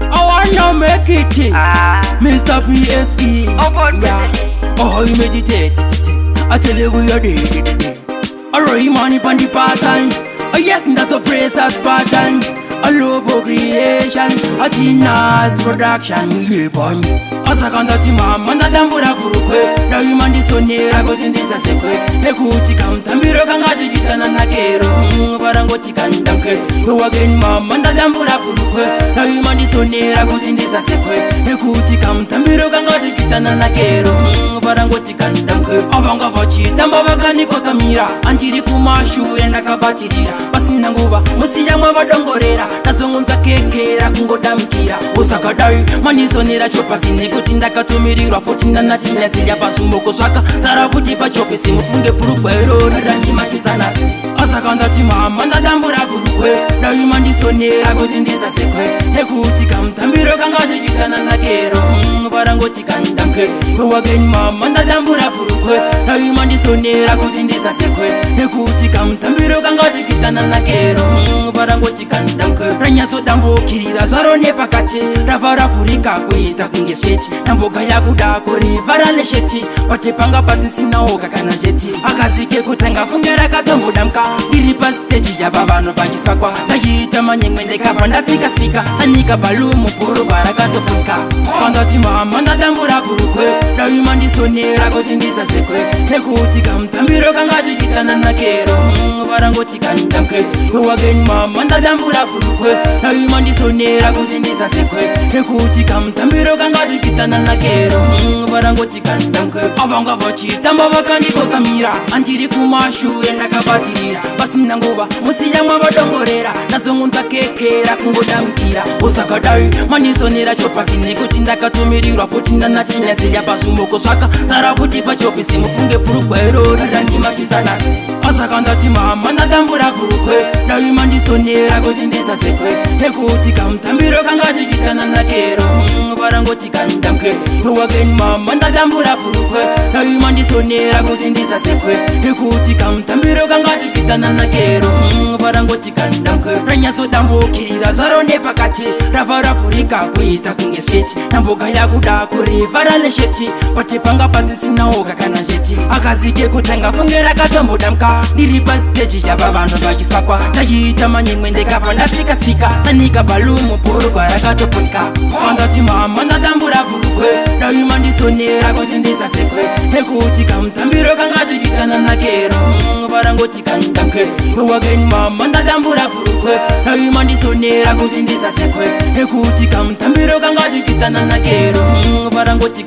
I wanna make it, Mr. PSE. Yeah. Oh, you meditate. I tell you we are dead. I roll money on the pattern. Oh yes, that's a praise as pattern. A lobo creation, a Tina's production. Live on. Asakanda timama ndadambura kurukwe na imandi sonera kuti ndisasekwe nekutika mtambiro kangati chitana nakero varangoti kandamke again mama ndadambura kurukwe na imandi sonera kuti ndisasekwe nekutika mtambiro kangati chitana nakero varangoti kandamke avanga vachitamba vakanikotamira andiri kumashure ndakabatirira pasina nguva musiyamwe vadongorera tazongonza kekera kungodamkira usakadai manisonera chopasine kuti ndakatumirirwa futi ndanatinasirya pasumoko zvaka sara futi pachope simufunge purukwe iroro randimakizanasi asakandati mama ndadambura purukwe daima ndisonera kuti ndisasekwe nekuti kamutambiro kangati chitana nakero varangoti kandamke again mama ndadambura purukwe daima ndisonera kuti ndisasekwe nekuti kamutambiro kangati chitana nakero varangoti kandamke ranyasodambukirira zvaro nepakati ravaravhurika kuita kunge sweti namboga yakuda kurivhara lesheti patepanga pasisinaoka kana zveti akazike kutanga funge rakatombodamka ndiri pasiteji yapa vanhu vachispakwa ndachiita manyemwe ndekabva ndafika spika sanika balumu kurugwa rakatoputya kandati mama ndadambura purukwe daima ndisonera kuti ndisasekwe nekuti kamutambiro kangati chitana nakero varangoti kandamke again mama ndadambura purukwe daima ndisonera kuti ndisasekwe nekuti kamutambiro kangati chitana nakero varangoti kandamke avanga vachitamba vakandikotamira andiri kumashure ndakabatirira pasina nguva musiyamwe vadongorera ndazongonza kekera kungodamkira usakadai manisonera chopasine kuti ndakatumirirwa futi ndanatinasirya pasumoko zvaka sara futi pachope simufunge purukwa iroro randimakizanasi asakandati mama ndadambura purukwe daima ndisonera kuti ndisasekwe nekuti kamutambiro kangati chitana nakero varangoti kandamke again mama ndadambura purukwe daima ndisonera kuti ndisasekwe nekuti kamutambiro kangati chitana nakero varangoti kandamke ranyasodambukira zvaro nepakati ravaravhurika kuita kunge sweti namboga yakuda kurivhara lesheti patepanga pasisinaoka kana zveti akazike kutanga funge rakatombodamka ndiri pasiteji yapa vanhu vachispakwa ndachiita manyemwe ndekabva ndasvika spika sanika balumu purugwa rakatoputya kandati mama ndadambura purukwe daima ndisonera kuti ndisasekwe nekuti kamutambiro kangati chitana nakero varangoti kandamke again mama ndadambura purukwe daima ndisonera kuti ndisasekwe nekuti kamutambiro kangati chitana nakero varangoti